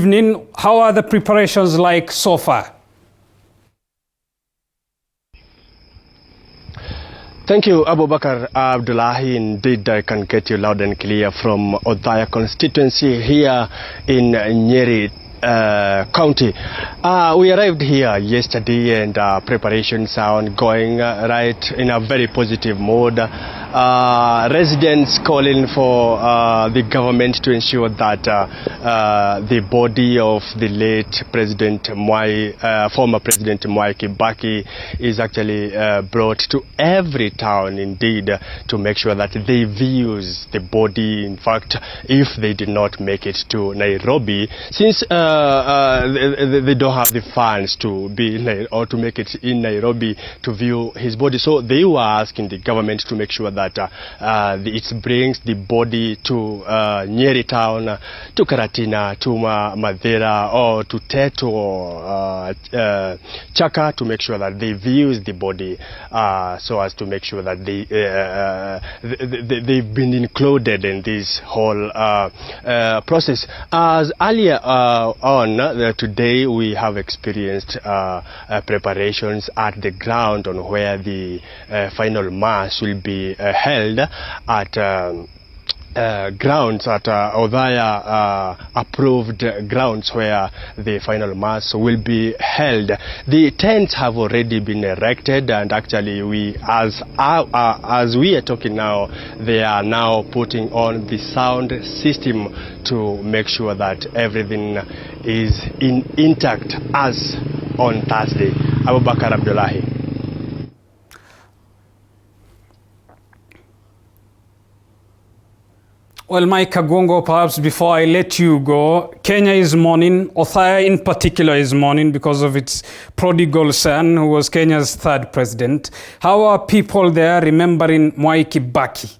evening. How are the preparations like so far? Thank you, Abubakar Abdullahi. Indeed, I can get you loud and clear from Othaya constituency here in Nyeri County. We arrived here yesterday and preparations are ongoing right in a very positive mood. Residents calling for the government to ensure that the body of the late President former President Mwai Kibaki is actually brought to every town, indeed, to make sure that they views the body. In fact, if they did not make it to Nairobi, since they don't have the funds to be or to make it in Nairobi to view his body, so they were asking the government to make sure that it brings the body to Nyeri town, to Karatina, to Madera, or to Teto, or Chaka, to make sure that they views the body so as to make sure that they've been included in this whole process. As earlier on today, we have experienced preparations at the ground on where the final mass will be held at grounds at Othaya approved grounds where the final mass will be held. The tents have already been erected, and actually as we are talking now, they are now putting on the sound system to make sure that everything is intact as on Thursday. Abubakar Abdullahi. Well, Mike Kagongo, perhaps before I let you go, Kenya is mourning. Othaya in particular is mourning because of its prodigal son, who was Kenya's third president. How are people there remembering Mwai Kibaki?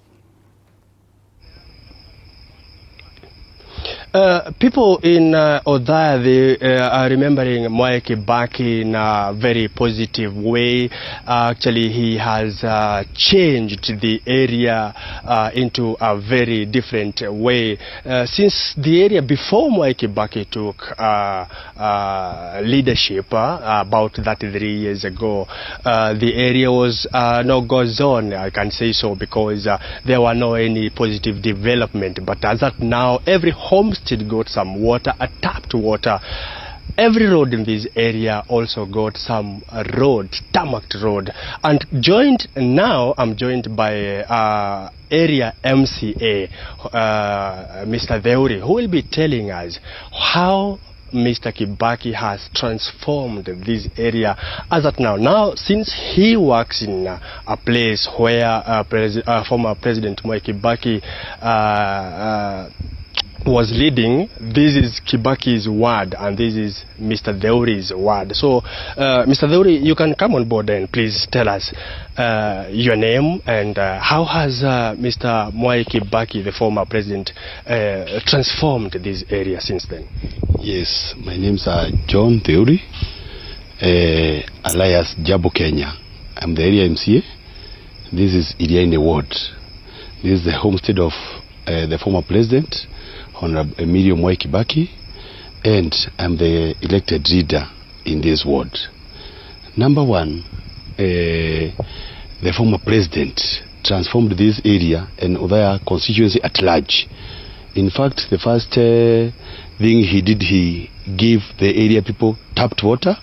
People in Othaya, they are remembering Mwai Kibaki in a very positive way. Actually, he has changed the area into a very different way. Since the area before Mwai Kibaki took leadership about 33 years ago, the area was no go zone, I can say so, because there were no any positive development. But as of now, every homestead got some water, a tapped water. Every road in this area also got some road, tarmac road. And I'm joined by area MCA, Mr. Theuri, who will be telling us how Mr. Kibaki has transformed this area as at now. Now, since he works in a place where former President Mwai Kibaki was leading, this is Kibaki's ward and this is Mr. Theuri's ward. So, Mr. Theuri, you can come on board and please tell us your name and how has Mr. Mwai Kibaki, the former president, transformed this area since then? Yes, my name is John Theuri, alias Jabo Kenya. I'm the area MCA. This is Iriaine Ward. This is the homestead of the former president, Honorable Emilio Mwai Kibaki, and I'm the elected leader in this ward. Number one, the former president transformed this area and Othaya constituency at large. In fact, the first thing he did, he gave the area people tapped water.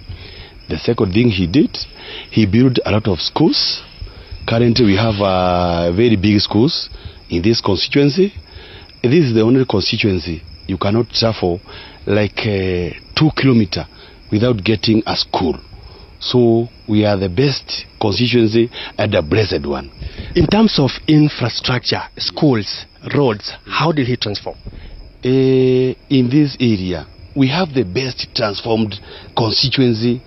The second thing he did, he built a lot of schools. Currently, we have very big schools in this constituency. This is the only constituency you cannot travel like 2 kilometers without getting a school. So we are the best constituency and the blessed one. In terms of infrastructure, schools, roads, how did he transform? In this area, we have the best transformed constituency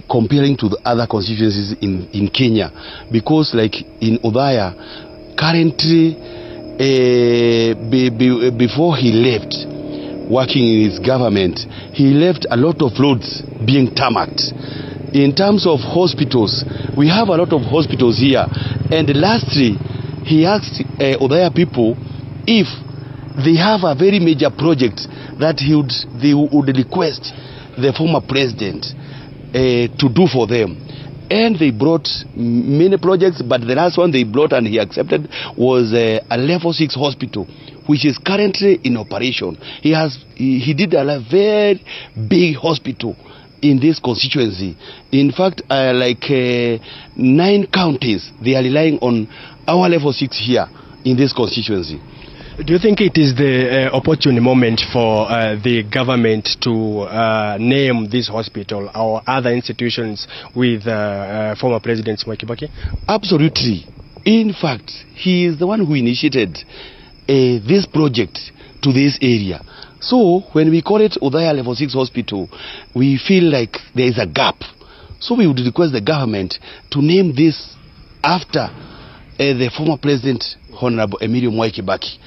comparing to the other constituencies in Kenya. Because like in Othaya, currently, before he left working in his government, he left a lot of roads being tarmacked. In terms of hospitals, we have a lot of hospitals here. And lastly, he asked Othaya people if they have a very major project that they would request the former president to do for them. And they brought many projects, but the last one they brought and he accepted was a level 6 hospital, which is currently in operation. He did a very big hospital in this constituency. In fact, 9 counties, they are relying on our level 6 here in this constituency. Do you think it is the opportune moment for the government to name this hospital or other institutions with former President Kibaki? Absolutely. In fact, he is the one who initiated this project to this area. So when we call it Othaya Level 6 Hospital, we feel like there is a gap. So we would request the government to name this after the former President Honorable Emilio Kibaki.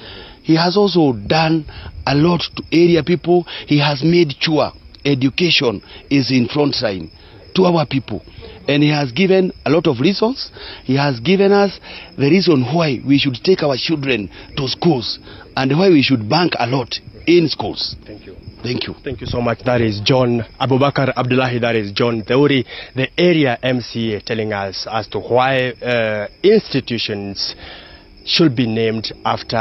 He has also done a lot to area people. He has made sure education is in front line to our people. And he has given a lot of reasons. He has given us the reason why we should take our children to schools and why we should bank a lot in schools. Thank you. Thank you. Thank you so much. That is John Abubakar Abdullahi. That is John Theuri, the area MCA, telling us as to why institutions should be named after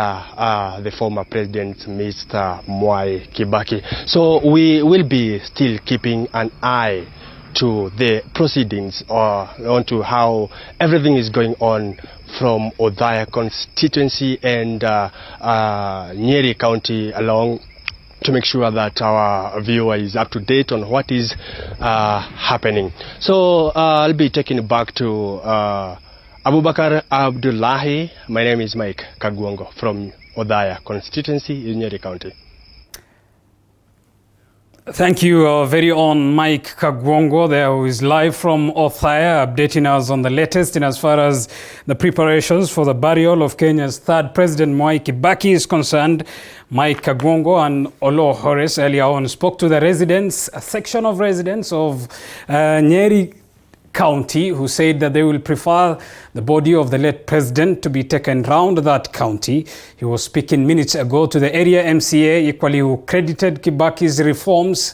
the former president, Mr. Mwai Kibaki. So we will be still keeping an eye to the proceedings on to how everything is going on from Othaya constituency and Nyeri County along, to make sure that our viewer is up to date on what is happening. So I'll be taking it back to Abubakar Abdullahi. My name is Mike Kagwongo from Othaya constituency in Nyeri County. Thank you, our very own Mike Kagwongo there, who is live from Othaya, updating us on the latest in as far as the preparations for the burial of Kenya's third president, Mwai Kibaki, is concerned. Mike Kagwongo and Olo Horace earlier on spoke to the residents, a section of residents of Nyeri County, who said that they will prefer the body of the late president to be taken round that county. He was speaking minutes ago to the area MCA, equally who credited Kibaki's reforms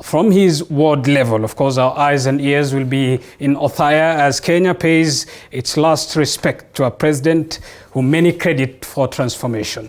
from his ward level. Of course, our eyes and ears will be in Othaya as Kenya pays its last respect to a president whom many credit for transformation.